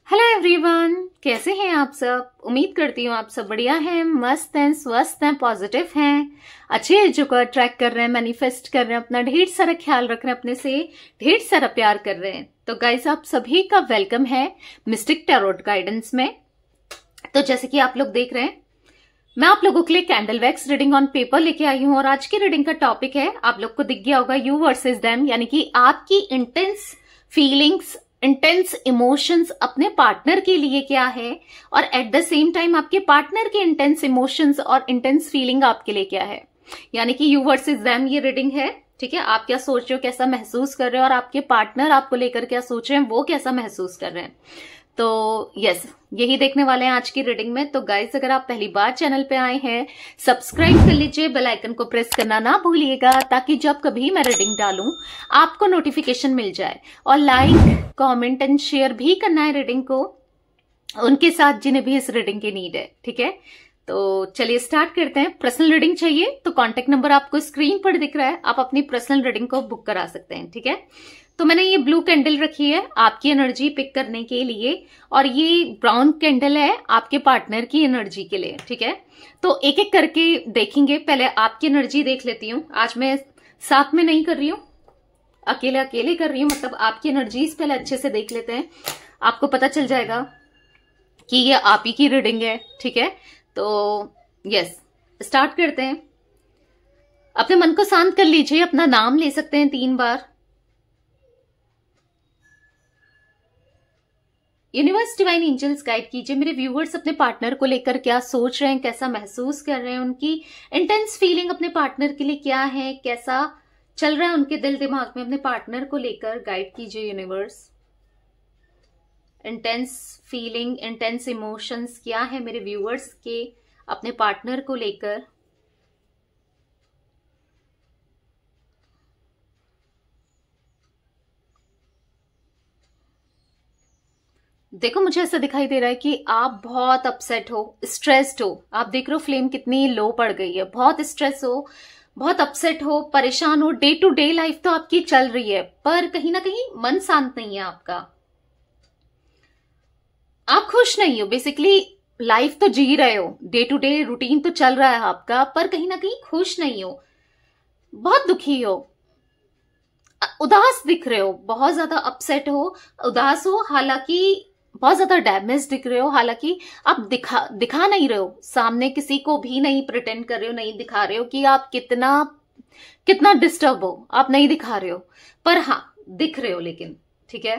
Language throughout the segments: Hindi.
हेलो एवरीवन, कैसे हैं आप सब। उम्मीद करती हूँ आप सब बढ़िया हैं, मस्त हैं, स्वस्थ हैं, पॉजिटिव हैं, अच्छे एजो को अट्रैक्ट कर रहे हैं, मैनिफेस्ट कर रहे हैं, अपना ढेर सारा ख्याल रख रहे हैं, अपने से ढेर सारा प्यार कर रहे हैं। तो गाइस, आप सभी का वेलकम है मिस्टिक टैरोट गाइडेंस में। तो जैसे कि आप लोग देख रहे हैं, मैं आप लोगों के लिए candle wax reading on paper लेके आई हूँ और आज की रीडिंग का टॉपिक है, आप लोग को दिख गया होगा, यू वर्सेस देम, यानी कि आपकी इंटेंस फीलिंग्स, इंटेंस इमोशंस अपने पार्टनर के लिए क्या है और एट द सेम टाइम आपके पार्टनर के इंटेंस इमोशंस और इंटेंस फीलिंग आपके लिए क्या है। यानी कि यू वर्सेस देम ये रीडिंग है, ठीक है। आप क्या सोच रहे हो, कैसा महसूस कर रहे हो और आपके पार्टनर आपको लेकर क्या सोच रहे हैं, वो कैसा महसूस कर रहे हैं। तो यस, यही देखने वाले हैं आज की रीडिंग में। तो गाइस, अगर आप पहली बार चैनल पे आए हैं, सब्सक्राइब कर लीजिए, बेल आइकन को प्रेस करना ना भूलिएगा ताकि जब कभी मैं रीडिंग डालूं आपको नोटिफिकेशन मिल जाए। और लाइक, कमेंट एंड शेयर भी करना है रीडिंग को उनके साथ जिन्हें भी इस रीडिंग की नीड है, ठीक है। तो चलिए स्टार्ट करते हैं। पर्सनल रीडिंग चाहिए तो कॉन्टेक्ट नंबर आपको स्क्रीन पर दिख रहा है, आप अपनी पर्सनल रीडिंग को बुक करा सकते हैं, ठीक है। तो मैंने ये ब्लू कैंडल रखी है आपकी एनर्जी पिक करने के लिए और ये ब्राउन कैंडल है आपके पार्टनर की एनर्जी के लिए, ठीक है। तो एक एक करके देखेंगे। पहले आपकी एनर्जी देख लेती हूँ। आज मैं साथ में नहीं कर रही हूँ, अकेले अकेले कर रही हूँ, मतलब आपकी एनर्जीज पहले अच्छे से देख लेते हैं, आपको पता चल जाएगा कि ये आप ही की रीडिंग है, ठीक है। तो यस, स्टार्ट करते हैं। अपने मन को शांत कर लीजिए, अपना नाम ले सकते हैं 3 बार। यूनिवर्स, डिवाइन एंजल्स गाइड कीजिए मेरे व्यूअर्स अपने पार्टनर को लेकर क्या सोच रहे हैं, कैसा महसूस कर रहे हैं, उनकी इंटेंस फीलिंग अपने पार्टनर के लिए क्या है, कैसा चल रहा है उनके दिल दिमाग में अपने पार्टनर को लेकर। गाइड कीजिए universe. Intense feeling, intense emotions क्या है मेरे व्यूअर्स के अपने पार्टनर को लेकर। देखो, मुझे ऐसा दिखाई दे रहा है कि आप बहुत अपसेट हो, स्ट्रेस्ड हो। आप देख रहे हो फ्लेम कितनी लो पड़ गई है। बहुत स्ट्रेस हो, बहुत अपसेट हो, परेशान हो। डे टू डे लाइफ तो आपकी चल रही है पर कहीं ना कहीं मन शांत नहीं है आपका, आप खुश नहीं हो। बेसिकली लाइफ तो जी रहे हो, डे टू डे रूटीन तो चल रहा है आपका, पर कहीं ना कहीं खुश नहीं हो, बहुत दुखी हो, उदास दिख रहे हो, बहुत ज्यादा अपसेट हो, उदास हो। हालांकि बहुत ज्यादा डैमेज दिख रहे हो, हालांकि आप दिखा नहीं रहे हो सामने, किसी को भी नहीं प्रिटेंड कर रहे हो, नहीं दिखा रहे हो कि आप कितना कितना डिस्टर्ब हो, आप नहीं दिखा रहे हो, पर हाँ दिख रहे हो लेकिन, ठीक है।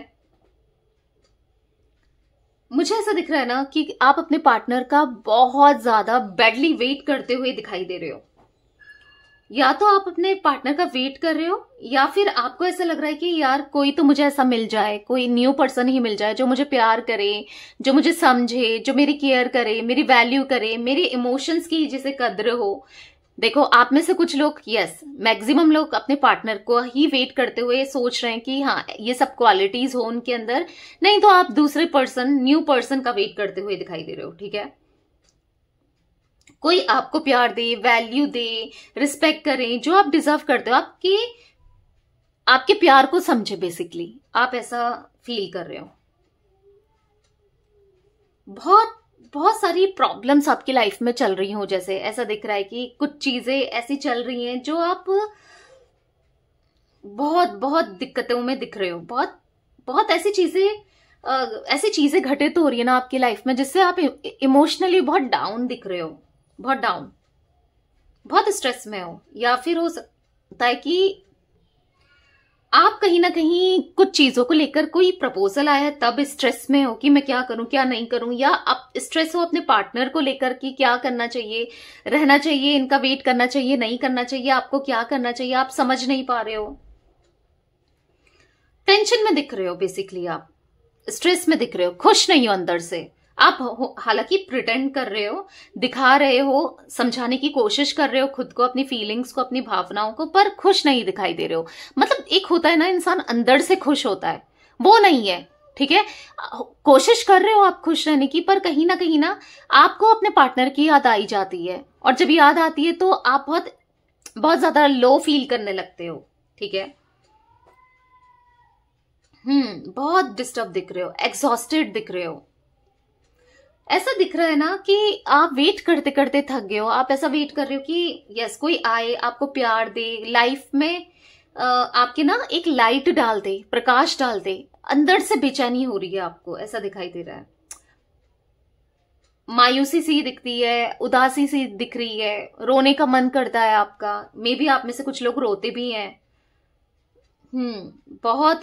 मुझे ऐसा दिख रहा है ना कि आप अपने पार्टनर का बहुत ज्यादा बैडली वेट करते हुए दिखाई दे रहे हो। या तो आप अपने पार्टनर का वेट कर रहे हो या फिर आपको ऐसा लग रहा है कि यार कोई तो मुझे ऐसा मिल जाए, कोई न्यू पर्सन ही मिल जाए जो मुझे प्यार करे, जो मुझे समझे, जो मेरी केयर करे, मेरी वैल्यू करे, मेरे इमोशंस की जिसे कद्र हो। देखो, आप में से कुछ लोग, यस मैक्सिमम लोग अपने पार्टनर को ही वेट करते हुए सोच रहे हैं कि हाँ ये सब क्वालिटीज हो उनके अंदर, नहीं तो आप दूसरे पर्सन, न्यू पर्सन का वेट करते हुए दिखाई दे रहे हो, ठीक है। कोई आपको प्यार दे, वैल्यू दे, रिस्पेक्ट करे, जो आप डिजर्व करते हो, आपके प्यार को समझे, बेसिकली आप ऐसा फील कर रहे हो। बहुत बहुत सारी प्रॉब्लम्स आपकी लाइफ में चल रही हो, जैसे ऐसा दिख रहा है कि कुछ चीजें ऐसी चल रही हैं जो आप बहुत बहुत दिक्कतों में दिख रहे हो। बहुत बहुत ऐसी चीजें घटित हो रही है ना आपकी लाइफ में जिससे आप इमोशनली बहुत डाउन दिख रहे हो, बहुत डाउन, बहुत स्ट्रेस में हो। या फिर हो सकता है कि आप कहीं ना कहीं कुछ चीजों को लेकर, कोई प्रपोजल आया है तब स्ट्रेस में हो कि मैं क्या करूं क्या नहीं करूं, या आप स्ट्रेस हो अपने पार्टनर को लेकर कि क्या करना चाहिए, रहना चाहिए, इनका वेट करना चाहिए, नहीं करना चाहिए, आपको क्या करना चाहिए, आप समझ नहीं पा रहे हो, टेंशन में दिख रहे हो, बेसिकली आप स्ट्रेस में दिख रहे हो, खुश नहीं हो अंदर से। आप हालांकि प्रिटेंड कर रहे हो, दिखा रहे हो, समझाने की कोशिश कर रहे हो खुद को, अपनी फीलिंग्स को, अपनी भावनाओं को, पर खुश नहीं दिखाई दे रहे हो। मतलब एक होता है ना इंसान अंदर से खुश होता है, वो नहीं है, ठीक है। कोशिश कर रहे हो आप खुश रहने की, पर कहीं ना आपको अपने पार्टनर की याद आई जाती है, और जब याद आती है तो आप बहुत बहुत ज्यादा लो फील करने लगते हो, ठीक है। बहुत डिस्टर्ब दिख रहे हो, एग्जॉस्टेड दिख रहे हो। ऐसा दिख रहा है ना कि आप वेट करते करते थक गए हो। आप ऐसा वेट कर रहे हो कि यस कोई आए, आपको प्यार दे, लाइफ में आपके ना एक लाइट डाल दे, प्रकाश डाल दे। अंदर से बेचैनी हो रही है आपको, ऐसा दिखाई दे रहा है। मायूसी सी दिखती है, उदासी सी दिख रही है, रोने का मन करता है आपका। मे बी आप में से कुछ लोग रोते भी हैं। बहुत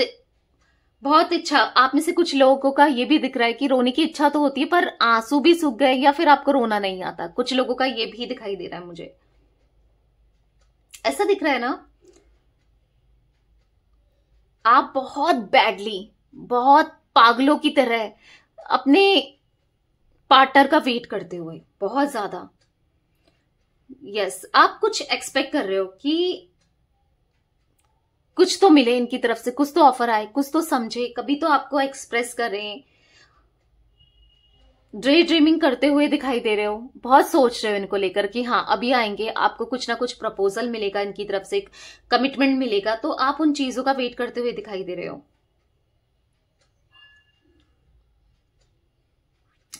बहुत इच्छा, आप में से कुछ लोगों का ये भी दिख रहा है कि रोने की इच्छा तो होती है पर आंसू भी सूख गए, या फिर आपको रोना नहीं आता। कुछ लोगों का ये भी दिखाई दे रहा है मुझे, ऐसा दिख रहा है ना। आप बहुत बैडली, बहुत पागलों की तरह अपने पार्टनर का वेट करते हुए, बहुत ज्यादा। यस, आप कुछ एक्सपेक्ट कर रहे हो कि कुछ तो मिले इनकी तरफ से, कुछ तो ऑफर आए, कुछ तो समझे, कभी तो आपको एक्सप्रेस करें। डे ड्रीमिंग करते हुए दिखाई दे रहे हो, बहुत सोच रहे हो इनको लेकर कि हाँ अभी आएंगे, आपको कुछ ना कुछ प्रपोजल मिलेगा इनकी तरफ से, एक कमिटमेंट मिलेगा, तो आप उन चीजों का वेट करते हुए दिखाई दे रहे हो।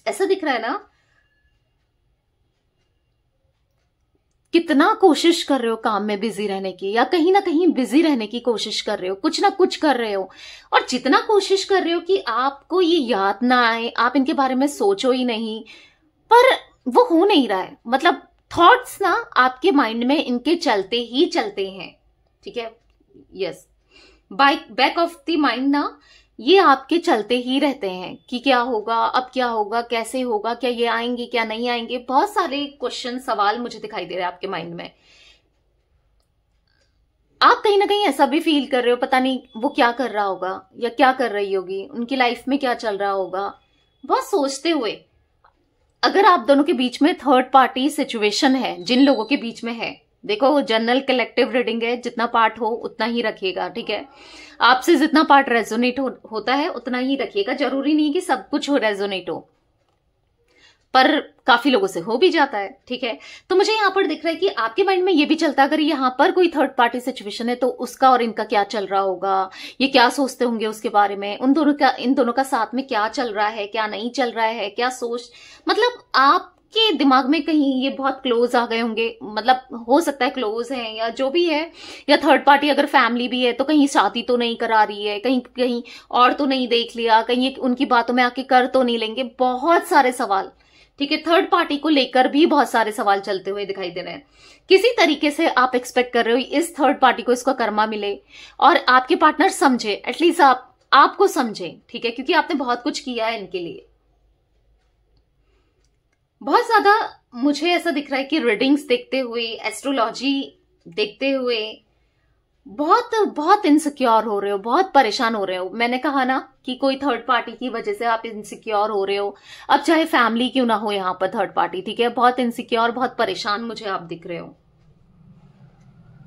ऐसा दिख रहा है ना। कितना कोशिश कर रहे हो काम में बिजी रहने की, या कहीं ना कहीं बिजी रहने की कोशिश कर रहे हो, कुछ ना कुछ कर रहे हो। और जितना कोशिश कर रहे हो कि आपको ये याद ना आए, आप इनके बारे में सोचो ही नहीं, पर वो हो नहीं रहा है। मतलब थॉट्स ना आपके माइंड में इनके चलते ही चलते हैं, ठीक है। Yes, back of the mind ना ये आपके चलते ही रहते हैं कि क्या होगा, अब क्या होगा, कैसे होगा, क्या ये आएंगे, क्या नहीं आएंगे। बहुत सारे क्वेश्चन, सवाल मुझे दिखाई दे रहे हैं आपके माइंड में। आप कहीं ना कहीं ऐसा भी फील कर रहे हो, पता नहीं वो क्या कर रहा होगा या क्या कर रही होगी, उनकी लाइफ में क्या चल रहा होगा, बहुत सोचते हुए। अगर आप दोनों के बीच में थर्ड पार्टी सिचुएशन है, जिन लोगों के बीच में है, देखो जनरल कलेक्टिव रीडिंग है, जितना पार्ट हो उतना ही रखिएगा, ठीक है। आपसे जितना पार्ट रेजोनेट होता है उतना ही रखिएगा। जरूरी नहीं कि सब कुछ हो रेजोनेट हो, पर काफी लोगों से हो भी जाता है, ठीक है। तो मुझे यहाँ पर दिख रहा है कि आपके माइंड में ये भी चलता है, अगर यहाँ पर कोई थर्ड पार्टी सिचुएशन है तो उसका और इनका क्या चल रहा होगा, ये क्या सोचते होंगे उसके बारे में, इन दोनों का साथ में क्या चल रहा है, क्या नहीं चल रहा है, क्या सोच, मतलब आपके दिमाग में कहीं ये बहुत क्लोज आ गए होंगे। मतलब हो सकता है क्लोज है या जो भी है, या थर्ड पार्टी अगर फैमिली भी है तो कहीं शादी तो नहीं करा रही है, कहीं कहीं और तो नहीं देख लिया, कहीं उनकी बातों में आके कर तो नहीं लेंगे। बहुत सारे सवाल, ठीक है। थर्ड पार्टी को लेकर भी बहुत सारे सवाल चलते हुए दिखाई दे रहे हैं। किसी तरीके से आप एक्सपेक्ट कर रहे हो इस थर्ड पार्टी को इसका कर्मा मिले और आपके पार्टनर समझे, एटलीस्ट आपको समझे, ठीक है, क्योंकि आपने बहुत कुछ किया है इनके लिए। बहुत ज्यादा मुझे ऐसा दिख रहा है कि रीडिंग्स देखते हुए, एस्ट्रोलॉजी देखते हुए बहुत बहुत इनसिक्योर हो रहे हो, बहुत परेशान हो रहे हो। मैंने कहा ना कि कोई थर्ड पार्टी की वजह से आप इनसिक्योर हो रहे हो, अब चाहे फैमिली क्यों ना हो यहाँ पर थर्ड पार्टी, ठीक है। बहुत इनसिक्योर, बहुत परेशान मुझे आप दिख रहे हो।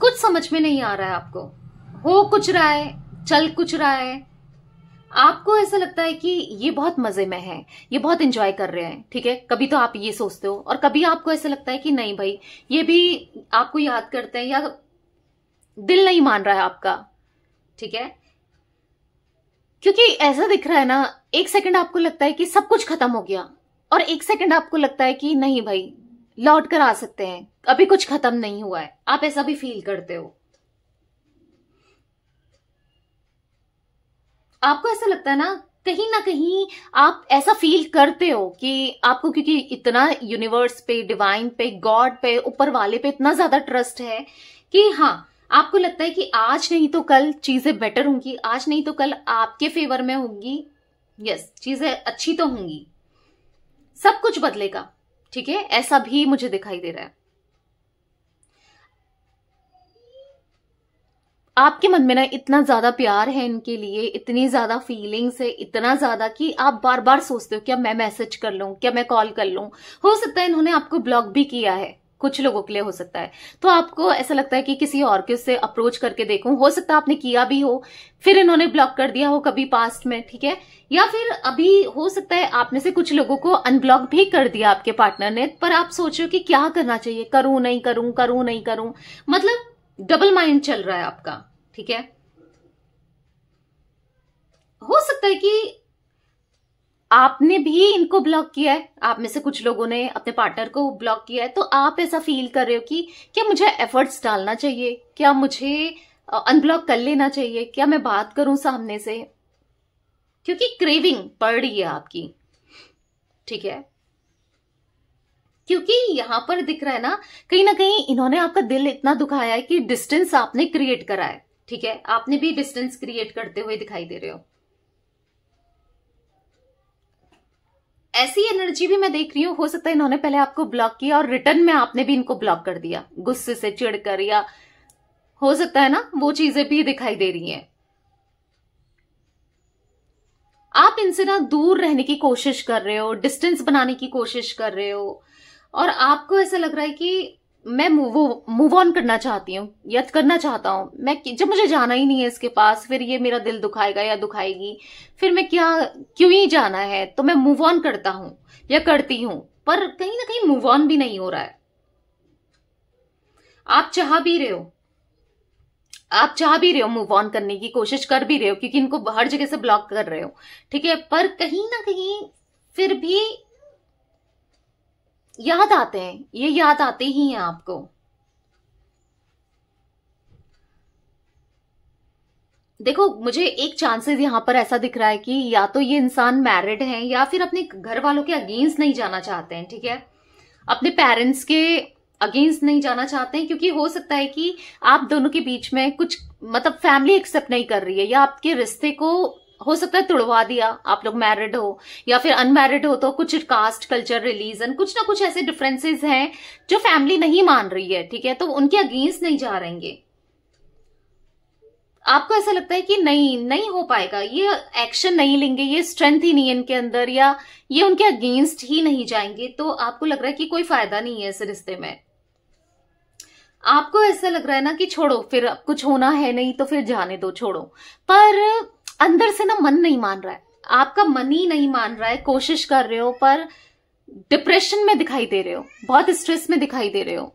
कुछ समझ में नहीं आ रहा है आपको, हो कुछ रहा है, चल कुछ रहा है। आपको ऐसा लगता है कि ये बहुत मजे में है, ये बहुत एंजॉय कर रहे हैं, ठीक है। कभी तो आप ये सोचते हो, और कभी आपको ऐसा लगता है कि नहीं भाई ये भी आपको याद करते हैं, या दिल नहीं मान रहा है आपका, ठीक है। क्योंकि ऐसा दिख रहा है ना, एक सेकंड आपको लगता है कि सब कुछ खत्म हो गया, और एक सेकंड आपको लगता है कि नहीं भाई लौट कर आ सकते हैं, अभी कुछ खत्म नहीं हुआ है। आप ऐसा भी फील करते हो। आपको ऐसा लगता है ना कहीं आप ऐसा फील करते हो कि आपको, क्योंकि इतना यूनिवर्स पे, डिवाइन पे, गॉड पे, ऊपर वाले पे इतना ज्यादा ट्रस्ट है कि हाँ आपको लगता है कि आज नहीं तो कल चीजें बेटर होंगी, आज नहीं तो कल आपके फेवर में होंगी। यस, चीजें अच्छी तो होंगी, सब कुछ बदलेगा, ठीक है। ऐसा भी मुझे दिखाई दे रहा है। आपके मन में ना इतना ज्यादा प्यार है इनके लिए, इतनी ज्यादा फीलिंग्स है, इतना ज्यादा कि आप बार बार सोचते हो क्या मैं मैसेज कर लूं, क्या मैं कॉल कर लूं। हो सकता है इन्होंने आपको ब्लॉक भी किया है, कुछ लोगों के लिए हो सकता है। तो आपको ऐसा लगता है कि किसी और के उससे अप्रोच करके देखूं। हो सकता है आपने किया भी हो, फिर इन्होंने ब्लॉक कर दिया हो कभी पास्ट में, ठीक है। या फिर अभी हो सकता है आप में से कुछ लोगों को अनब्लॉक भी कर दिया आपके पार्टनर ने, पर आप सोच रहे हो कि क्या करना चाहिए, करूं नहीं करूं, करूं नहीं करूं। मतलब डबल माइंड चल रहा है आपका, ठीक है। हो सकता है कि आपने भी इनको ब्लॉक किया है, आप में से कुछ लोगों ने अपने पार्टनर को ब्लॉक किया है, तो आप ऐसा फील कर रहे हो कि क्या मुझे एफर्ट्स डालना चाहिए, क्या मुझे अनब्लॉक कर लेना चाहिए, क्या मैं बात करूं सामने से, क्योंकि क्रेविंग पड़ रही है आपकी। ठीक है, क्योंकि यहां पर दिख रहा है ना कहीं इन्होंने आपका दिल इतना दुखाया है कि डिस्टेंस आपने क्रिएट करा है। ठीक है, आपने भी डिस्टेंस क्रिएट करते हुए दिखाई दे रहे हो। ऐसी एनर्जी भी मैं देख रही हूं, हो सकता है इन्होंने पहले आपको ब्लॉक किया और रिटर्न में आपने भी इनको ब्लॉक कर दिया गुस्से से, चिढ़कर, या हो सकता है ना वो चीजें भी दिखाई दे रही हैं। आप इनसे ना दूर रहने की कोशिश कर रहे हो, डिस्टेंस बनाने की कोशिश कर रहे हो, और आपको ऐसा लग रहा है कि मैं मूव ऑन करना चाहती हूँ या करना चाहता हूं मैं, जब मुझे जाना ही नहीं है इसके पास, फिर ये मेरा दिल दुखाएगा या दुखाएगी, फिर मैं क्यों ही जाना है, तो मैं मूव ऑन करता हूं या करती हूं, पर कहीं ना कहीं मूव ऑन भी नहीं हो रहा है। आप चाह भी रहे हो, मूव ऑन करने की कोशिश कर भी रहे हो, क्योंकि इनको हर जगह से ब्लॉक कर रहे हो। ठीक है, पर कहीं ना कहीं फिर भी याद आते हैं, ये याद आते ही हैं आपको। देखो, मुझे एक चांसेस यहां पर ऐसा दिख रहा है कि या तो ये इंसान मैरिड है या फिर अपने घर वालों के अगेंस्ट नहीं जाना चाहते हैं। ठीक है, अपने पेरेंट्स के अगेंस्ट नहीं जाना चाहते हैं, क्योंकि हो सकता है कि आप दोनों के बीच में कुछ मतलब फैमिली एक्सेप्ट नहीं कर रही है, या आपके रिश्ते को हो सकता है तुड़वा दिया। आप लोग मैरिड हो या फिर अनमैरिड हो, तो कुछ कास्ट, कल्चर, रिलीजन, कुछ ना कुछ ऐसे डिफरेंसेस हैं जो फैमिली नहीं मान रही है। ठीक है, तो उनके अगेंस्ट नहीं जा रहेंगे। आपको ऐसा लगता है कि नहीं हो पाएगा, ये एक्शन नहीं लेंगे, ये स्ट्रेंथ ही नहीं है इनके अंदर, या ये उनके अगेंस्ट ही नहीं जाएंगे, तो आपको लग रहा है कि कोई फायदा नहीं है इस रिश्ते में। आपको ऐसा लग रहा है ना कि छोड़ो, फिर अब कुछ होना है नहीं तो फिर जाने दो, छोड़ो। पर अंदर से ना मन नहीं मान रहा है, आपका मन ही नहीं मान रहा है। कोशिश कर रहे हो पर डिप्रेशन में दिखाई दे रहे हो, बहुत स्ट्रेस में दिखाई दे रहे हो।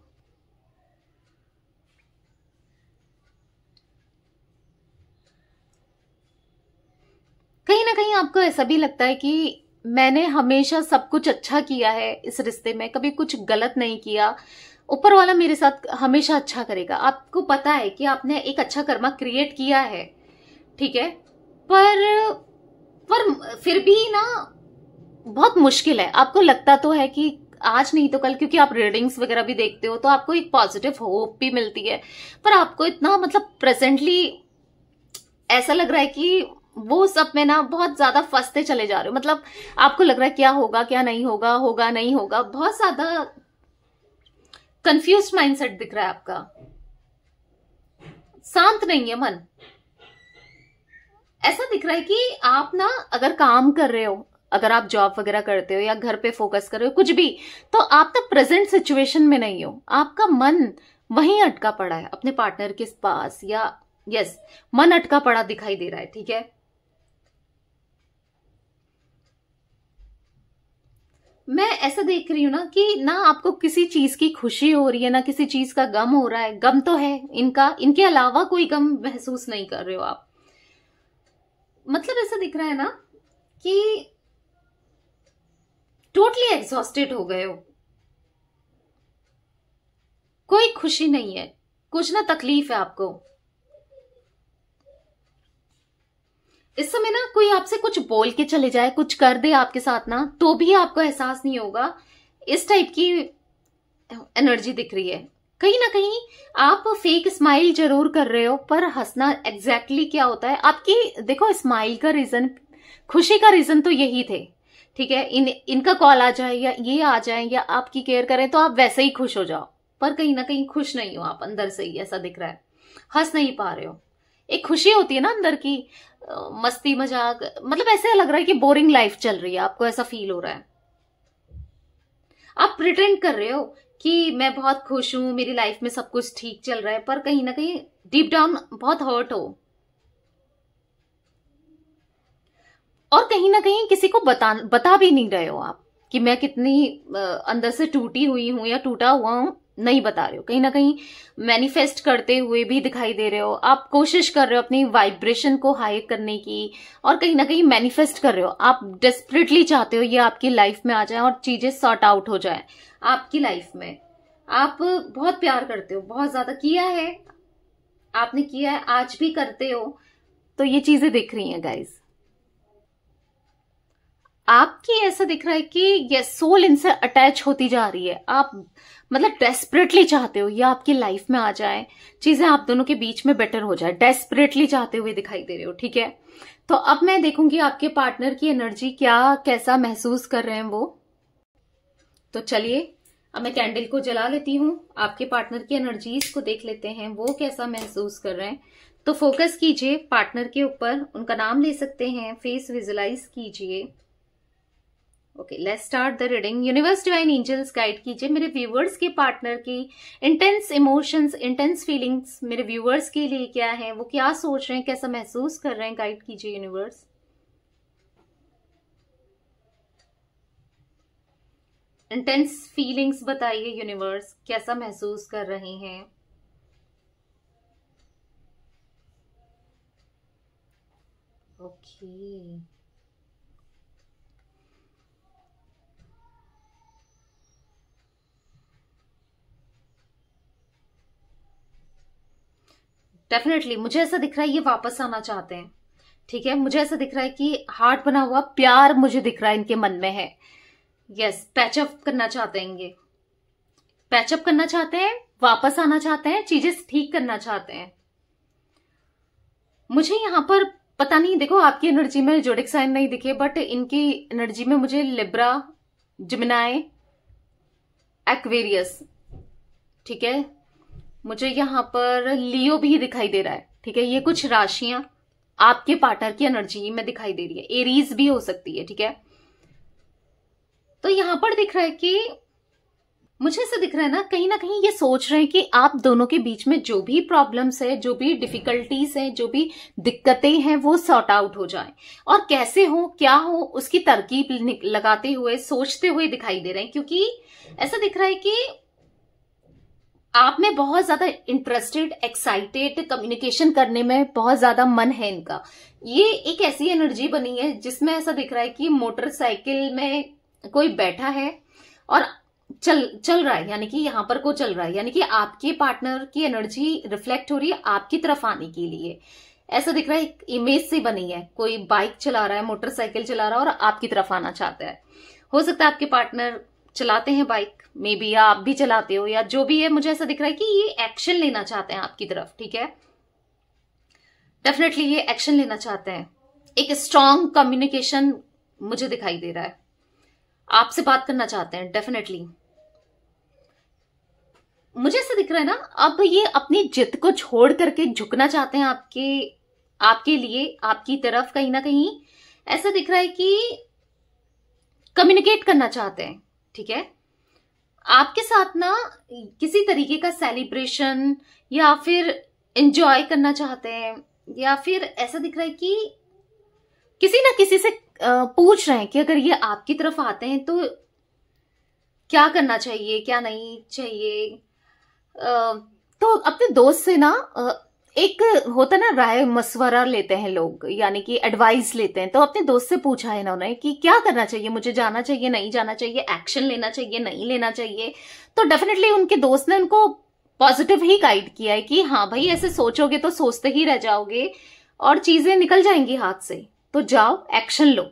कहीं ना कहीं आपको ऐसा भी लगता है कि मैंने हमेशा सब कुछ अच्छा किया है इस रिश्ते में, कभी कुछ गलत नहीं किया, ऊपर वाला मेरे साथ हमेशा अच्छा करेगा। आपको पता है कि आपने एक अच्छा कर्मा क्रिएट किया है। ठीक है, पर फिर भी ना बहुत मुश्किल है। आपको लगता तो है कि आज नहीं तो कल, क्योंकि आप रीडिंग्स वगैरह भी देखते हो, तो आपको एक पॉजिटिव होप भी मिलती है, पर आपको इतना मतलब प्रेजेंटली ऐसा लग रहा है कि वो सब में ना बहुत ज्यादा फंसते चले जा रहे हो। मतलब आपको लग रहा है क्या होगा, क्या नहीं होगा, होगा नहीं होगा, बहुत ज्यादा कंफ्यूज्ड माइंडसेट दिख रहा है आपका। शांत नहीं है मन। ऐसा दिख रहा है कि आप ना अगर काम कर रहे हो, अगर आप जॉब वगैरह करते हो या घर पे फोकस कर रहे हो, कुछ भी, तो आप तो प्रेजेंट सिचुएशन में नहीं हो। आपका मन वहीं अटका पड़ा है अपने पार्टनर के पास, या यस, मन अटका पड़ा दिखाई दे रहा है। ठीक है, मैं ऐसा देख रही हूं ना कि ना आपको किसी चीज की खुशी हो रही है, ना किसी चीज का गम हो रहा है। गम तो है इनका, इनके अलावा कोई गम महसूस नहीं कर रहे हो आप। मतलब ऐसा दिख रहा है ना कि टोटली एग्जॉस्टेड हो गए हो, कोई खुशी नहीं है, कुछ ना तकलीफ है आपको। इस समय ना कोई आपसे कुछ बोल के चले जाए, कुछ कर दे आपके साथ ना, तो भी आपको एहसास नहीं होगा। इस टाइप की एनर्जी दिख रही है। कहीं ना कहीं आप फेक स्माइल जरूर कर रहे हो, पर हंसना एग्जैक्टली क्या होता है आपकी, देखो स्माइल का रीजन, खुशी का रीजन तो यही थे। ठीक है, इनका कॉल आ जाए या ये आ जाए या आपकी केयर करें तो आप वैसे ही खुश हो जाओ, पर कहीं ना कहीं खुश नहीं हो आप अंदर से ही, ऐसा दिख रहा है। हंस नहीं पा रहे हो। एक खुशी होती है ना अंदर की, मस्ती मजाक, मतलब ऐसे लग रहा है कि बोरिंग लाइफ चल रही है, आपको ऐसा फील हो रहा है। आप प्रिटेंड कर रहे हो कि मैं बहुत खुश हूं, मेरी लाइफ में सब कुछ ठीक चल रहा है, पर कहीं ना कहीं डीप डाउन बहुत हर्ट हो, और कहीं ना कहीं किसी को बता भी नहीं रहे हो आप कि मैं कितनी अंदर से टूटी हुई हूं या टूटा हुआ हूं, नहीं बता रहे हो, कहीं ना कहीं मैनिफेस्ट करते हुए भी दिखाई दे रहे हो। आप कोशिश कर रहे हो अपनी वाइब्रेशन को हाई करने की, और कहीं ना कहीं मैनिफेस्ट कर रहे हो। आप डेस्परेटली चाहते हो ये आपकी लाइफ में आ जाए और चीजें सॉर्ट आउट हो जाए आपकी लाइफ में। आप बहुत प्यार करते हो, बहुत ज्यादा किया है आपने, किया है, आज भी करते हो। तो ये चीजें दिख रही हैं गाइज। आपकी ऐसा दिख रहा है कि ये सोल इनसे अटैच होती जा रही है। आप मतलब डेस्परेटली चाहते हो ये आपकी लाइफ में आ जाए, चीजें आप दोनों के बीच में बेटर हो जाए, डेस्परेटली चाहते हुए दिखाई दे रहे हो, ठीक है। तो अब मैं देखूंगी आपके पार्टनर की एनर्जी क्या, कैसा महसूस कर रहे हैं वो। तो चलिए अब मैं कैंडल को जला लेती हूँ, आपके पार्टनर की एनर्जीज को देख लेते हैं वो कैसा महसूस कर रहे हैं। तो फोकस कीजिए पार्टनर के ऊपर, उनका नाम ले सकते हैं, फेस विजुलाइज कीजिए। Okay, let's start the reading. Universe divine angels guide कीजिए मेरे व्यूवर्स के पार्टनर की इंटेंस इमोशंस, इंटेंस फीलिंग्स मेरे व्यूवर्स के लिए क्या है, वो क्या सोच रहे हैं, कैसा महसूस कर रहे हैं, गाइड कीजिए यूनिवर्स। इंटेंस फीलिंग्स बताइए यूनिवर्स, कैसा महसूस कर रहे हैं। ओके, डेफिनेटली मुझे ऐसा दिख रहा है ये वापस आना चाहते हैं, ठीक है। मुझे ऐसा दिख रहा है कि हार्ट बना हुआ प्यार मुझे दिख रहा है इनके मन में है। यस, पैचअप करना चाहते हैं, ये पैचअप करना चाहते हैं, वापस आना चाहते हैं, चीजें ठीक करना चाहते हैं। मुझे यहाँ पर पता नहीं, देखो आपकी एनर्जी में जोडिक साइन नहीं दिखे, बट इनकी एनर्जी में मुझे लिब्रा, जिमिनाई, एक्वेरियस, ठीक है, मुझे यहाँ पर लियो भी दिखाई दे रहा है, ठीक है। ये कुछ राशियां आपके पार्टनर की एनर्जी में दिखाई दे रही है, एरीज भी हो सकती है, ठीक है। तो यहां पर दिख रहा है कि मुझे ऐसा दिख रहा है ना कहीं ये सोच रहे हैं कि आप दोनों के बीच में जो भी प्रॉब्लम्स है, जो भी डिफिकल्टीज है, जो भी दिक्कतें हैं, वो सॉर्ट आउट हो जाए, और कैसे हो, क्या हो, उसकी तरकीब लगाते हुए, सोचते हुए दिखाई दे रहे हैं। क्योंकि ऐसा दिख रहा है कि आप में बहुत ज्यादा इंटरेस्टेड, एक्साइटेड, कम्युनिकेशन करने में बहुत ज्यादा मन है इनका। ये एक ऐसी एनर्जी बनी है जिसमें ऐसा दिख रहा है कि मोटरसाइकिल में कोई बैठा है और चल रहा है, यानी कि यहां पर को चल रहा है, यानी कि आपके पार्टनर की एनर्जी रिफ्लेक्ट हो रही है आपकी तरफ आने के लिए। ऐसा दिख रहा है एक इमेज से बनी है, कोई बाइक चला रहा है, मोटरसाइकिल चला रहा है और आपकी तरफ आना चाहता है। हो सकता है आपके पार्टनर चलाते हैं बाइक, मे बी, या आप भी चलाते हो, या जो भी है। मुझे ऐसा दिख रहा है कि ये एक्शन लेना चाहते हैं आपकी तरफ, ठीक है। डेफिनेटली ये एक्शन लेना चाहते हैं, एक स्ट्रांग कम्युनिकेशन मुझे दिखाई दे रहा है, आपसे बात करना चाहते हैं डेफिनेटली। मुझे ऐसा दिख रहा है ना, अब ये अपनी जिद को छोड़ करके झुकना चाहते हैं आपके लिए, आपकी तरफ। कहीं ना कहीं ऐसा दिख रहा है कि कम्युनिकेट करना चाहते हैं, ठीक है। आपके साथ ना किसी तरीके का सेलिब्रेशन या फिर एंजॉय करना चाहते हैं, या फिर ऐसा दिख रहा है कि किसी ना किसी से पूछ रहे हैं कि अगर ये आपकी तरफ आते हैं तो क्या करना चाहिए, क्या नहीं चाहिए। तो अपने दोस्त से ना एक होता ना राय मशवरा लेते हैं लोग, यानी कि एडवाइस लेते हैं। तो अपने दोस्त से पूछा है इन्होंने कि क्या करना चाहिए, मुझे जाना चाहिए, नहीं जाना चाहिए, एक्शन लेना चाहिए, नहीं लेना चाहिए। तो डेफिनेटली उनके दोस्त ने उनको पॉजिटिव ही गाइड किया है कि हाँ भाई, ऐसे सोचोगे तो सोचते ही रह जाओगे और चीजें निकल जाएंगी हाथ से, तो जाओ एक्शन लो।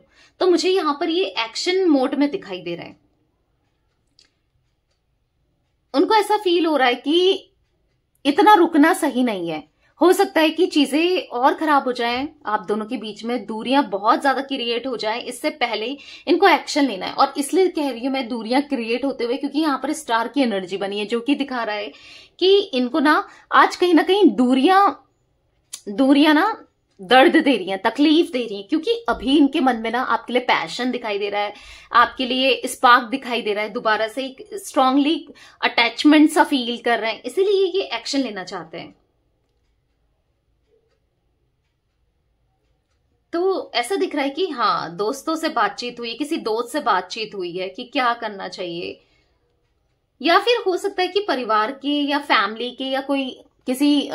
तो मुझे यहां पर ये एक्शन मोड में दिखाई दे रहा है। उनको ऐसा फील हो रहा है कि इतना रुकना सही नहीं है, हो सकता है कि चीजें और खराब हो जाएं, आप दोनों के बीच में दूरियां बहुत ज्यादा क्रिएट हो जाएं। इससे पहले इनको एक्शन लेना है, और इसलिए कह रही हूं मैं दूरियां क्रिएट होते हुए, क्योंकि यहां पर स्टार की एनर्जी बनी है जो कि दिखा रहा है कि इनको ना आज कहीं ना कहीं दूरियां ना दर्द दे रही हैं, तकलीफ दे रही हैं। क्योंकि अभी इनके मन में ना आपके लिए पैशन दिखाई दे रहा है, आपके लिए स्पार्क दिखाई दे रहा है, दोबारा से एक स्ट्रांगली अटैचमेंट सा फील कर रहे हैं, इसीलिए ये एक्शन लेना चाहते हैं। तो ऐसा दिख रहा है कि हाँ, दोस्तों से बातचीत हुई, किसी दोस्त से बातचीत हुई है कि क्या करना चाहिए। या फिर हो सकता है कि परिवार के या फैमिली के या कोई किसी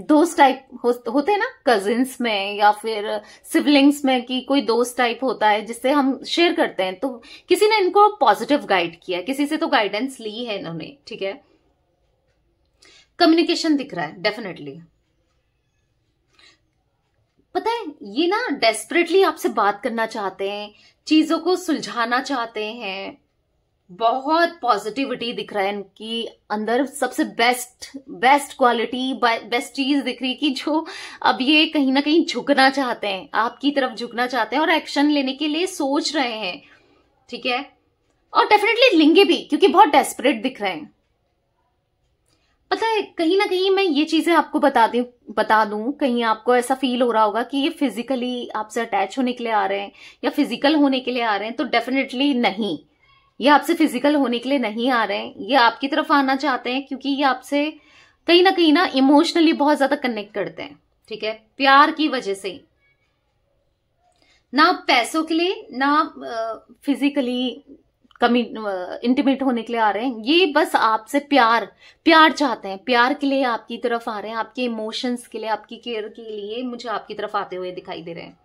दोस्त टाइप होते हैं ना, कजिन्स में या फिर सिबलिंग्स में, कि कोई दोस्त टाइप होता है जिससे हम शेयर करते हैं, तो किसी ने इनको पॉजिटिव गाइड किया, किसी से तो गाइडेंस ली है इन्होंने, ठीक है। कम्युनिकेशन दिख रहा है डेफिनेटली। पता है ये ना डेस्परेटली आपसे बात करना चाहते हैं, चीजों को सुलझाना चाहते हैं, बहुत पॉजिटिविटी दिख रहा है इनकी अंदर। सबसे बेस्ट क्वालिटी, बेस्ट चीज दिख रही है कि जो अब ये कहीं ना कहीं झुकना चाहते हैं, आपकी तरफ झुकना चाहते हैं और एक्शन लेने के लिए सोच रहे हैं, ठीक है। और डेफिनेटली लेंगे भी, क्योंकि बहुत डेस्परेट दिख रहे हैं। पता है कहीं ना कहीं मैं ये चीजें आपको बता दूं, कहीं आपको ऐसा फील हो रहा होगा कि ये फिजिकली आपसे अटैच होने के लिए आ रहे हैं या फिजिकल होने के लिए आ रहे हैं, तो डेफिनेटली नहीं, ये आपसे फिजिकल होने के लिए नहीं आ रहे हैं। ये आपकी तरफ आना चाहते हैं क्योंकि ये आपसे कहीं ना इमोशनली बहुत ज्यादा कनेक्ट करते हैं, ठीक है, प्यार की वजह से। ना पैसों के लिए, ना फिजिकली इंटीमेट होने के लिए आ रहे हैं, ये बस आपसे प्यार चाहते हैं, प्यार के लिए आपकी तरफ आ रहे हैं, आपके इमोशंस के लिए, आपकी केयर के लिए मुझे आपकी तरफ आते हुए दिखाई दे रहे हैं।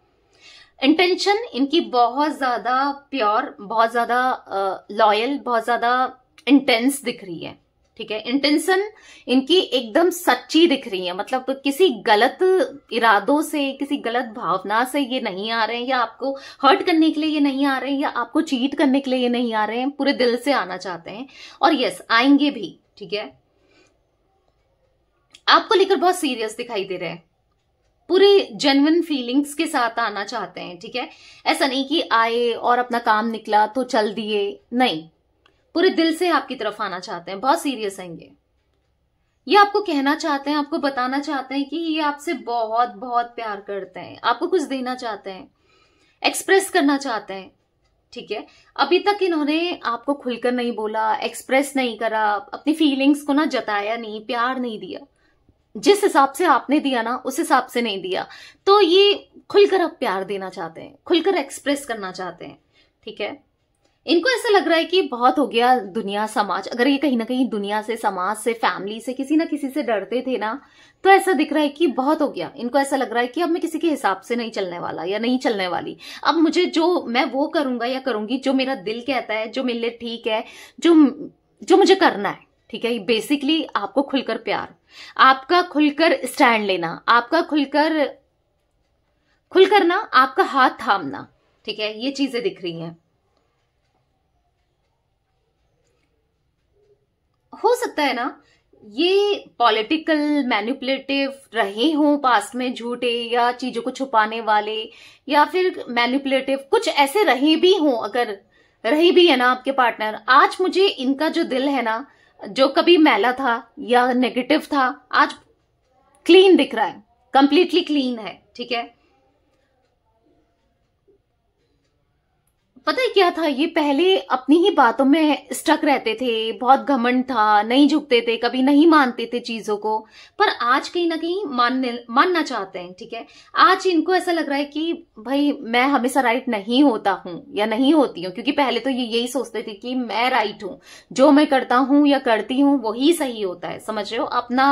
इंटेंशन इनकी बहुत ज्यादा प्योर, बहुत ज्यादा लॉयल, बहुत ज्यादा इंटेंस दिख रही है, ठीक है। इंटेंशन इनकी एकदम सच्ची दिख रही है, मतलब किसी गलत इरादों से, किसी गलत भावना से ये नहीं आ रहे हैं, या आपको हर्ट करने के लिए ये नहीं आ रहे हैं, या आपको चीट करने के लिए ये नहीं आ रहे हैं, पूरे दिल से आना चाहते हैं। और यस, आएंगे भी, ठीक है। आपको लेकर बहुत सीरियस दिखाई दे रहे हैं, पूरी जेन्युइन फीलिंग्स के साथ आना चाहते हैं, ठीक है। ऐसा नहीं कि आए और अपना काम निकला तो चल दिए, नहीं, पूरे दिल से आपकी तरफ आना चाहते हैं, बहुत सीरियस हैं ये आपको कहना चाहते हैं, आपको बताना चाहते हैं कि ये आपसे बहुत बहुत प्यार करते हैं, आपको कुछ देना चाहते हैं, एक्सप्रेस करना चाहते हैं, ठीक है। अभी तक इन्होंने आपको खुलकर नहीं बोला, एक्सप्रेस नहीं करा, अपनी फीलिंग्स को ना जताया नहीं, प्यार नहीं दिया, जिस हिसाब से आपने दिया ना उस हिसाब से नहीं दिया। तो ये खुलकर अब प्यार देना चाहते हैं, खुलकर एक्सप्रेस करना चाहते हैं, ठीक है। इनको ऐसा लग रहा है कि बहुत हो गया दुनिया समाज, अगर ये कहीं ना कहीं दुनिया से, समाज से, फैमिली से, किसी ना किसी से डरते थे ना, तो ऐसा दिख रहा है कि बहुत हो गया। इनको ऐसा लग रहा है कि अब मैं किसी के हिसाब से नहीं चलने वाला या नहीं चलने वाली, अब मुझे जो मैं वो करूंगा या करूंगी जो मेरा दिल कहता है, जो मेरे लिए ठीक है, जो मुझे करना है, ठीक है। बेसिकली आपको खुलकर प्यार, आपका खुलकर स्टैंड लेना, आपका खुलकर ना आपका हाथ थामना, ठीक है, ये चीजें दिख रही हैं। हो सकता है ना ये पॉलिटिकल मैनिपुलेटिव रहे हों पास्ट में, झूठे या चीजों को छुपाने वाले, या फिर मैनिपुलेटिव कुछ ऐसे रहे भी हों। अगर रही भी है ना आपके पार्टनर, आज मुझे इनका जो दिल है ना, जो कभी मैला था या नेगेटिव था, आज क्लीन दिख रहा है, कंप्लीटली क्लीन है, ठीक है। पता है क्या था, ये पहले अपनी ही बातों में स्टक रहते थे, बहुत घमंड था, नहीं झुकते थे, कभी नहीं मानते थे चीजों को, पर आज कहीं ना कहीं मानना चाहते हैं, ठीक है। आज इनको ऐसा लग रहा है कि भाई मैं हमेशा राइट नहीं होता हूं या नहीं होती हूं, क्योंकि पहले तो ये यही सोचते थे कि मैं राइट हूं, जो मैं करता हूं या करती हूं वही सही होता है, समझ रहे हो, अपना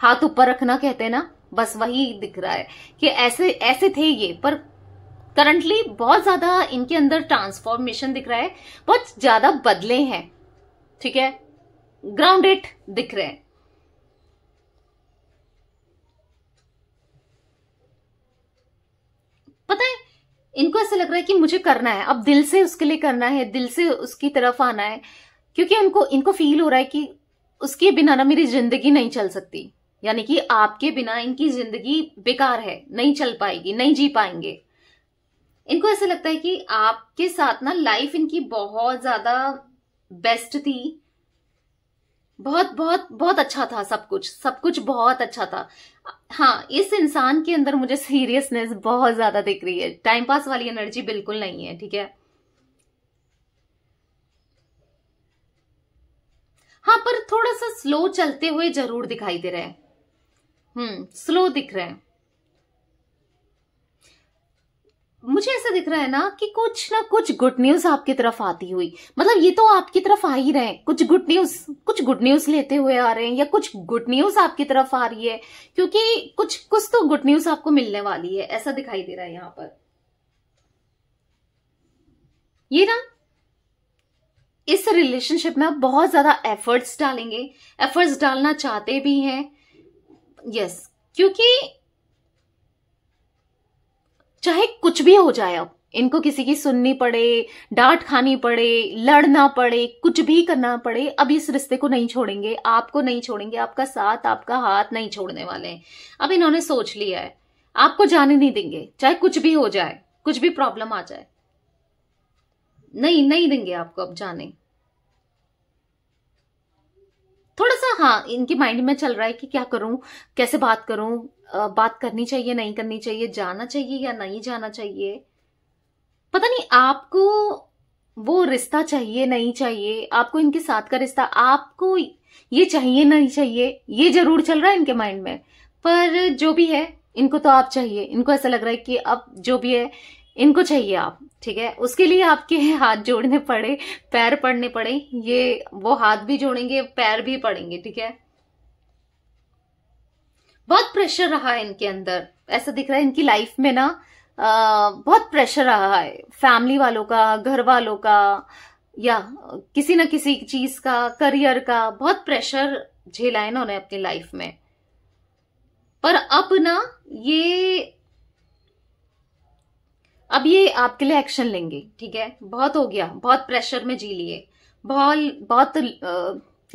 हाथ ऊपर रखना कहते हैं ना, बस वही दिख रहा है कि ऐसे थे ये। पर करंटली बहुत ज्यादा इनके अंदर ट्रांसफॉर्मेशन दिख रहा है, बहुत ज्यादा बदले हैं, ठीक है, ग्राउंडेड दिख रहे हैं। पता है इनको ऐसा लग रहा है कि मुझे करना है, अब दिल से उसके लिए करना है, दिल से उसकी तरफ आना है, क्योंकि इनको फील हो रहा है कि उसके बिना ना मेरी जिंदगी नहीं चल सकती, यानी कि आपके बिना इनकी जिंदगी बेकार है, नहीं चल पाएगी, नहीं जी पाएंगे। इनको ऐसा लगता है कि आपके साथ ना लाइफ इनकी बहुत ज्यादा बेस्ट थी, बहुत बहुत बहुत अच्छा था, सब कुछ बहुत अच्छा था। हाँ, इस इंसान के अंदर मुझे सीरियसनेस बहुत ज्यादा दिख रही है, टाइम पास वाली एनर्जी बिल्कुल नहीं है, ठीक है। हाँ, पर थोड़ा सा स्लो चलते हुए जरूर दिखाई दे रहे हैं, स्लो दिख रहे हैं। मुझे ऐसा दिख रहा है ना कुछ गुड न्यूज आपकी तरफ आती हुई, मतलब ये तो आपकी तरफ आ ही रहे हैं, कुछ गुड न्यूज लेते हुए आ रहे हैं, या कुछ गुड न्यूज आपकी तरफ आ रही है, क्योंकि कुछ तो गुड न्यूज आपको मिलने वाली है, ऐसा दिखाई दे रहा है यहाँ पर। ये ना इस रिलेशनशिप में आप बहुत ज्यादा एफर्ट्स डालेंगे, एफर्ट्स डालना चाहते भी हैं, यस, क्योंकि चाहे कुछ भी हो जाए, अब इनको किसी की सुननी पड़े, डांट खानी पड़े, लड़ना पड़े, कुछ भी करना पड़े, अब इस रिश्ते को नहीं छोड़ेंगे, आपको नहीं छोड़ेंगे, आपका साथ आपका हाथ नहीं छोड़ने वाले हैं। अब इन्होंने सोच लिया है, आपको जाने नहीं देंगे, चाहे कुछ भी हो जाए, कुछ भी प्रॉब्लम आ जाए, नहीं देंगे आपको अब जाने। थोड़ा सा हाँ इनके माइंड में चल रहा है कि क्या करूं, कैसे बात करूं, बात करनी चाहिए नहीं करनी चाहिए, जाना चाहिए या नहीं जाना चाहिए, पता नहीं आपको वो रिश्ता चाहिए नहीं चाहिए, आपको इनके साथ का रिश्ता, आपको ये चाहिए नहीं चाहिए, ये जरूर चल रहा है इनके माइंड में। पर जो भी है इनको तो आप चाहिए, इनको ऐसा लग रहा है कि अब जो भी है इनको चाहिए आप, ठीक है। उसके लिए आपके हाथ जोड़ने पड़े, पैर पड़ने पड़े, ये वो हाथ भी जोड़ेंगे, पैर भी पड़ेंगे, ठीक है। बहुत प्रेशर रहा है इनके अंदर, ऐसा दिख रहा है इनकी लाइफ में ना बहुत प्रेशर रहा है, फैमिली वालों का, घर वालों का, या किसी ना किसी चीज का, करियर का, बहुत प्रेशर झेला है इन्होंने अपनी लाइफ में। पर अब ये आपके लिए एक्शन लेंगे, ठीक है। बहुत हो गया, बहुत प्रेशर में जी लिए, बहुत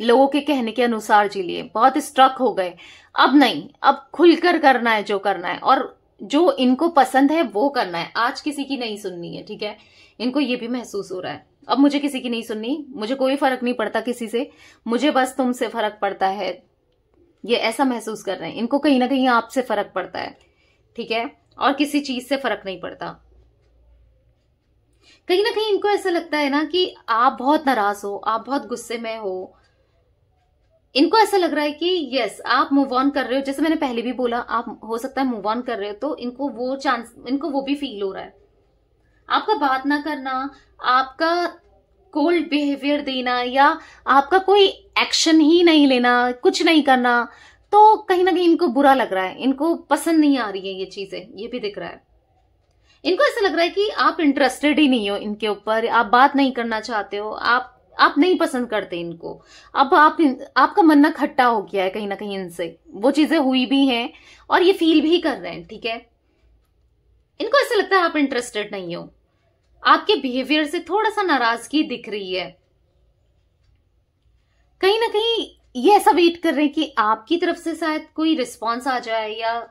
लोगों के कहने के अनुसार जी लिए, बहुत स्ट्रक हो गए, अब नहीं, अब खुलकर करना है जो करना है, और जो इनको पसंद है वो करना है, आज किसी की नहीं सुननी है, ठीक है। इनको ये भी महसूस हो रहा है, अब मुझे किसी की नहीं सुननी, मुझे कोई फर्क नहीं पड़ता किसी से, मुझे बस तुमसे फर्क पड़ता है, ये ऐसा महसूस कर रहे हैं। इनको कहीं ना कहीं आपसे फर्क पड़ता है, ठीक है, और किसी चीज से फर्क नहीं पड़ता। कहीं ना कहीं इनको ऐसा लगता है ना कि आप बहुत नाराज हो, आप बहुत गुस्से में हो, इनको ऐसा लग रहा है कि यस आप मूव ऑन कर रहे हो, जैसे मैंने पहले भी बोला, आप हो सकता है मूव ऑन कर रहे हो, तो इनको वो भी फील हो रहा है। आपका बात ना करना, आपका कोल्ड बिहेवियर देना, या आपका कोई एक्शन ही नहीं लेना, कुछ नहीं करना, तो कहीं ना कहीं इनको बुरा लग रहा है, इनको पसंद नहीं आ रही है ये चीजें, ये भी दिख रहा है। इनको ऐसा लग रहा है कि आप इंटरेस्टेड ही नहीं हो इनके ऊपर, आप बात नहीं करना चाहते हो, आप नहीं पसंद करते इनको, अब आपका मन ना खट्टा हो गया है कहीं ना कहीं इनसे, वो चीजें हुई भी हैं और ये फील भी कर रहे हैं, ठीक है। इनको ऐसा लगता है आप इंटरेस्टेड नहीं हो, आपके बिहेवियर से थोड़ा सा नाराजगी दिख रही है, कहीं ना कहीं ये ऐसा वेट कर रहे हैं कि आपकी तरफ से शायद कोई रिस्पॉन्स आ जाए, या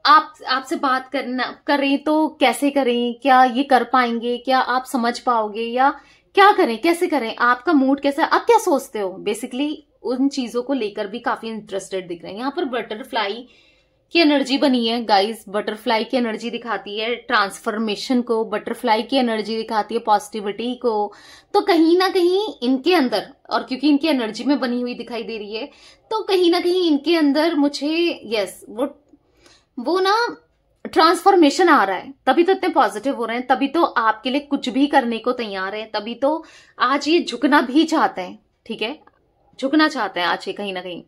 आपसे बात करें तो कैसे करें, क्या ये कर पाएंगे, क्या आप समझ पाओगे, या क्या करें, कैसे करें, आपका मूड कैसा है, आप क्या सोचते हो, बेसिकली उन चीजों को लेकर भी काफी इंटरेस्टेड दिख रहे हैं। यहाँ पर बटरफ्लाई की एनर्जी बनी है गाइस, बटरफ्लाई की एनर्जी दिखाती है ट्रांसफॉर्मेशन को, बटरफ्लाई की एनर्जी दिखाती है पॉजिटिविटी को, तो कहीं ना कहीं इनके अंदर, और क्योंकि इनकी एनर्जी में बनी हुई दिखाई दे रही है, तो कहीं ना कहीं इनके अंदर मुझे यस वो ना ट्रांसफॉर्मेशन आ रहा है, तभी तो इतने पॉजिटिव हो रहे हैं, तभी तो आपके लिए कुछ भी करने को तैयार है, तभी तो आज ये झुकना भी चाहते हैं, ठीक है, झुकना चाहते हैं आज ये कहीं ना कहीं।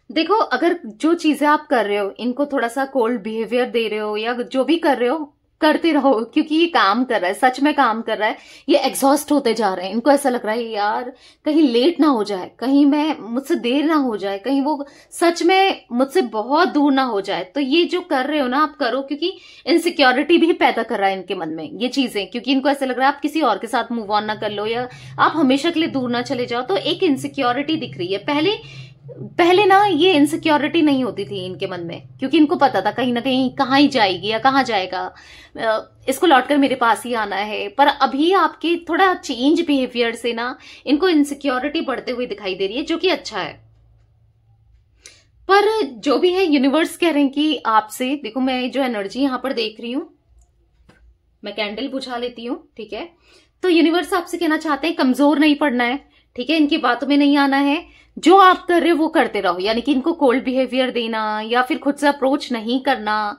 देखो अगर जो चीजें आप कर रहे हो, इनको थोड़ा सा कोल्ड बिहेवियर दे रहे हो, या जो भी कर रहे हो करते रहो, क्योंकि ये काम कर रहा है, सच में काम कर रहा है, ये एग्जॉस्ट होते जा रहे हैं, इनको ऐसा लग रहा है यार कहीं लेट ना हो जाए, कहीं मुझसे देर ना हो जाए, कहीं वो सच में मुझसे बहुत दूर ना हो जाए, तो ये जो कर रहे हो ना आप करो, क्योंकि इनसिक्योरिटी भी पैदा कर रहा है इनके मन में ये चीजें, क्योंकि इनको ऐसा लग रहा है आप किसी और के साथ मूव ऑन ना कर लो, या आप हमेशा के लिए दूर ना चले जाओ, तो एक इनसिक्योरिटी दिख रही है। पहले ना ये इनसिक्योरिटी नहीं होती थी इनके मन में, क्योंकि इनको पता था कहीं ना कहीं कहाँ ही जाएगी या कहाँ जाएगा, इसको लौटकर मेरे पास ही आना है। पर अभी आपके थोड़ा चेंज बिहेवियर से ना इनको इनसिक्योरिटी बढ़ते हुए दिखाई दे रही है, जो कि अच्छा है। पर जो भी है यूनिवर्स कह रहे हैं कि आपसे, देखो मैं जो एनर्जी यहां पर देख रही हूं, मैं कैंडल बुझा लेती हूं, ठीक है। तो यूनिवर्स आपसे कहना चाहते हैं कमजोर नहीं पड़ना है, ठीक है, इनकी बातों में नहीं आना है, जो आप कर रहे हो वो करते रहो। यानी कि इनको कोल्ड बिहेवियर देना या फिर खुद से अप्रोच नहीं करना,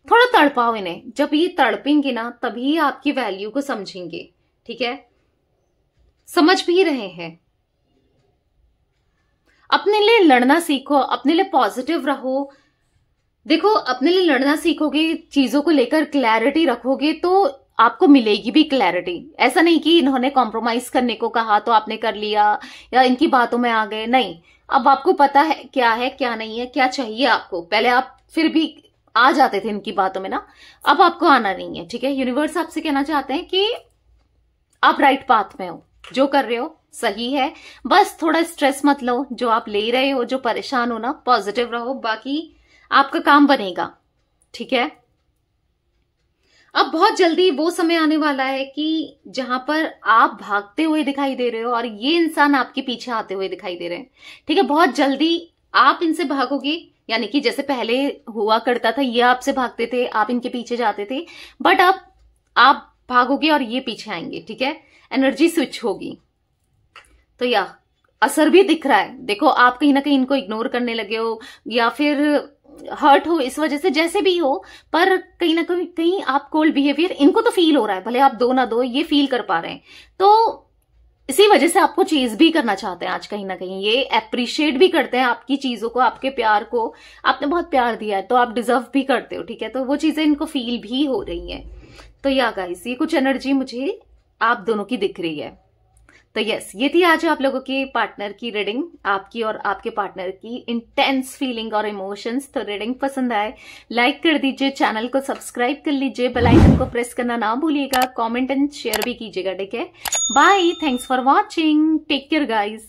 थोड़ा तड़पाओ इन्हें। जब ये तड़पेंगे ना तभी आपकी वैल्यू को समझेंगे। ठीक है, समझ भी रहे हैं। अपने लिए लड़ना सीखो, अपने लिए पॉजिटिव रहो। देखो, अपने लिए लड़ना सीखोगे, चीजों को लेकर क्लैरिटी रखोगे तो आपको मिलेगी भी क्लैरिटी। ऐसा नहीं कि इन्होंने कॉम्प्रोमाइज करने को कहा तो आपने कर लिया या इनकी बातों में आ गए, नहीं। अब आपको पता है क्या नहीं है, क्या चाहिए आपको। पहले आप फिर भी आ जाते थे इनकी बातों में ना, अब आपको आना नहीं है। ठीक है, यूनिवर्स आपसे कहना चाहते हैं कि आप राइट पाथ में हो, जो कर रहे हो सही है। बस थोड़ा स्ट्रेस मत लो, जो आप ले रहे हो, जो परेशान हो ना, पॉजिटिव रहो, बाकी आपका काम बनेगा। ठीक है, अब बहुत जल्दी वो समय आने वाला है कि जहां पर आप भागते हुए दिखाई दे रहे हो और ये इंसान आपके पीछे आते हुए दिखाई दे रहे हैं। ठीक है, बहुत जल्दी आप इनसे भागोगे, यानी कि जैसे पहले हुआ करता था, ये आपसे भागते थे, आप इनके पीछे जाते थे, बट अब आप भागोगे और ये पीछे आएंगे। ठीक है, एनर्जी स्विच होगी। तो या असर भी दिख रहा है। देखो, आप कहीं ना कहीं इनको इग्नोर करने लगे हो या फिर हर्ट हो इस वजह से, जैसे भी हो, पर कहीं ना कहीं आप कोल्ड बिहेवियर इनको तो फील हो रहा है, भले आप दो ना दो, ये फील कर पा रहे हैं। तो इसी वजह से आपको चीज भी करना चाहते हैं आज, कहीं ना कहीं ये अप्रिशिएट भी करते हैं आपकी चीजों को, आपके प्यार को। आपने बहुत प्यार दिया है तो आप डिजर्व भी करते हो। ठीक है, तो वो चीजें इनको फील भी हो रही है। तो या गाइस, ये कुछ एनर्जी मुझे आप दोनों की दिख रही है। तो यस, ये थी आज आप लोगों के पार्टनर की रीडिंग, आपकी और आपके पार्टनर की इंटेंस फीलिंग और इमोशंस। तो रीडिंग पसंद आए लाइक कर दीजिए, चैनल को सब्सक्राइब कर लीजिए, बेल आइकन को प्रेस करना ना भूलिएगा, कमेंट एंड शेयर भी कीजिएगा। ठीक है, bye, thanks for watching, take care guys.